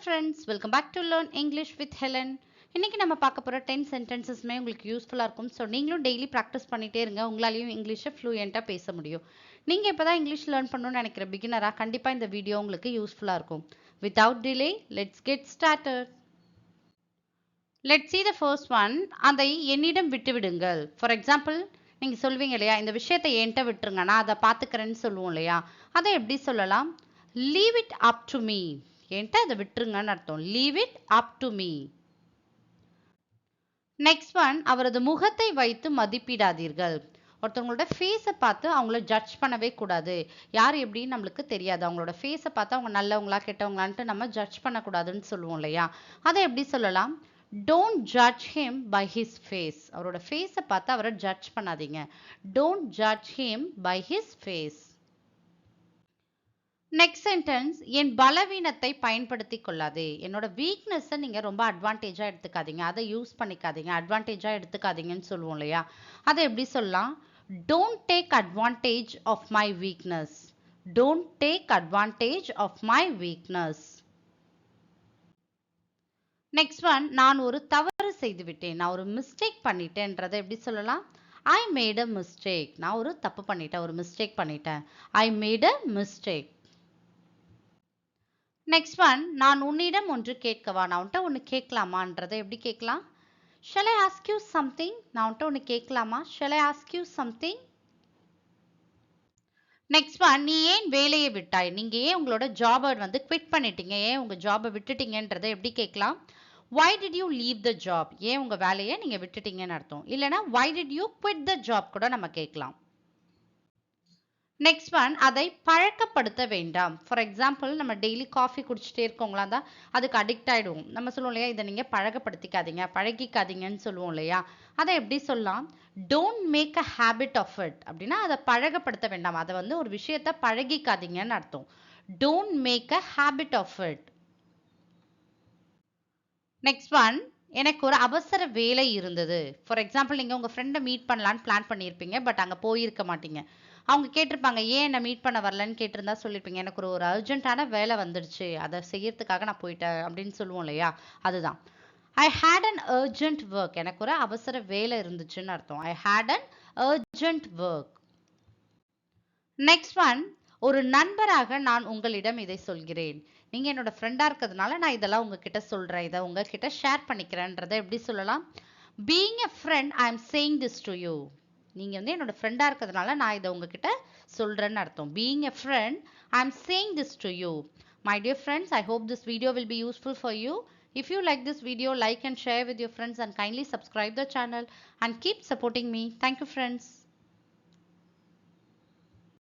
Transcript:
friends, welcome back to Learn English with Helen. இன்னைக்கு நம்ம பார்க்க போற 10 sentencesமே உங்களுக்கு யூஸ்ஃபுல்லா இருக்கும். ஸோ நீங்களும் டெய்லி ப்ராக்டிஸ் பண்ணிட்டே இருங்க. உங்களாலையும் இங்கிலீஷை ஃப்ளூயண்டா பேச முடியும். நீங்க இப்பதான் இங்கிலீஷ் லேர்ன் பண்ணணும்னு நினைக்கிற பிகினரா கண்டிப்பா இந்த வீடியோ உங்களுக்கு யூஸ்ஃபுல்லா இருக்கும். Without delay, let's get started. Let's see the first one. அதை என்னிடம் விட்டு விடுங்கள். For example, நீங்க சொல்வீங்க இல்லையா, இந்த விஷயத்தை என்கிட்ட விட்டுருங்க, நான் அதை பார்த்துக்கிறேன்னு சொல்லுவோம் இல்லையா, அதை எப்படி சொல்லலாம்? Leave it up to me. என்கிட்ட அதை விட்டுருங்கன்னு அர்த்தம். Leave it up to me. Next one, அவரது முகத்தை வைத்து மதிப்பிடாதீர்கள். ஒருத்தவங்களோட ஃபேஸை பார்த்து அவங்கள ஜட்ஜ் பண்ணவே கூடாது. யார் எப்படின்னு நம்மளுக்கு தெரியாது. அவங்களோட ஃபேஸை பார்த்து அவங்க நல்லவங்களா கெட்டவங்களான்ட்டு நம்ம ஜட்ஜ் பண்ணக்கூடாதுன்னு சொல்லுவோம் இல்லையா, அதை எப்படி சொல்லலாம்? Don't judge him by his face. அவரோட ஃபேஸை பார்த்து அவரை ஜட்ஜ் பண்ணாதீங்க. Don't judge him by his face. Next sentence, என் பலவீனத்தை பயன்படுத்தி கொள்ளாதே. என்னோட வீக்னஸை நீங்கள் ரொம்ப அட்வான்டேஜாக எடுத்துக்காதீங்க, அதை யூஸ் பண்ணிக்காதீங்க, அட்வான்டேஜாக எடுத்துக்காதீங்கன்னு சொல்லுவோம் இல்லையா, அதை எப்படி சொல்லலாம்? Don't take advantage of my weakness. Don't take advantage of my weakness. Next one, நான் ஒரு தவறு செய்து விட்டேன், நான் ஒரு மிஸ்டேக் பண்ணிட்டேன்றதை எப்படி சொல்லலாம்? I made a mistake. நான் ஒரு தப்பு பண்ணிட்டேன், ஒரு மிஸ்டேக் பண்ணிட்டேன். I made a mistake. Next one, நான் உன்னிடம் ஒன்று கேட்கவா. நான் உன்ட்ட ஒன்று கேட்கலாமான்றதை எப்படி கேட்கலாம்? Shall I ask you something. நான் உன்ட்ட ஒன்று கேட்கலாமா? Shall I ask you something. Next one, நீ ஏன் வேலையை விட்டாய். நீங்க ஏன் உங்களோட ஜாபை குவிட் பண்ணிட்டீங்க, ஏன் உங்க ஜாபை விட்டுட்டீங்கன்றதை எப்படி கேட்கலாம்? why did you leave the job. ஏன் உங்க வேலையை நீங்க விட்டுட்டீங்கன்னு அர்த்தம். இல்லைன்னா why did you quit the job கூட நம்ம கேட்கலாம். நெக்ஸ்ட் ஒன், அதை பழக்கப்படுத்த வேண்டாம். ஃபார் எக்ஸாம்பிள், நம்ம டெய்லி காஃபி குடிச்சிட்டே இருக்கோங்களா தான் அதுக்கு அடிக்ட் ஆகிடுவோம். நம்ம சொல்லுவோம் இல்லையா, இதை நீங்கள் பழக்கப்படுத்திக்காதீங்க, பழகிக்காதீங்கன்னு சொல்லுவோம் இல்லையா, அதை எப்படி சொல்லலாம்? Don't make a habit of it. அப்படின்னா அதை பழக்கப்படுத்த வேண்டாம், அதை ஒரு விஷயத்தை பழகிக்காதீங்கன்னு அர்த்தம். Don't make a habit of it. Next one, எனக்கு ஒரு அவசர வேலை இருந்தது. ஃபார் எக்ஸாம்பிள், நீங்கள் உங்கள் ஃப்ரெண்டை மீட் பண்ணலான்னு பிளான் பண்ணியிருப்பீங்க, பட் அங்கே போயிருக்க மாட்டீங்க. அவங்க கேட்டிருப்பாங்க, ஏன் என்னை மீட் பண்ண வரலன்னு கேட்டிருந்தா சொல்லியிருப்பீங்க, எனக்கு ஒரு அர்ஜென்ட்டான வேலை வந்துடுச்சு, அதை செய்யறதுக்காக நான் போயிட்டேன் அப்படின்னு சொல்லுவோம் இல்லையா, அதுதான். I hate an urgent work. எனக்கு ஒரு அவசர வேலை இருந்துச்சுன்னு அர்த்தம். I hate an urgent work. Next one, ஒரு நண்பராக நான் உங்களிடம் இதை சொல்கிறேன். நீங்க என்னோட ஃப்ரெண்டா இருக்கிறதுனால நான் இதெல்லாம் உங்ககிட்ட சொல்றேன், இதை உங்ககிட்ட ஷேர் பண்ணிக்கிறேன்றதை எப்படி சொல்லலாம்? Being a friend, I am saying this to you. நீங்க என்னோட ஃப்ரெண்டா இருக்கிறதுனால நான் இதை உங்ககிட்ட சொல்றேன்னு அர்த்தம். Being a friend, I am saying this to you. My dear friends, I hope this video will be useful for you. If you like this video, like and share with your friends and kindly subscribe the channel and keep supporting me. Thank you friends.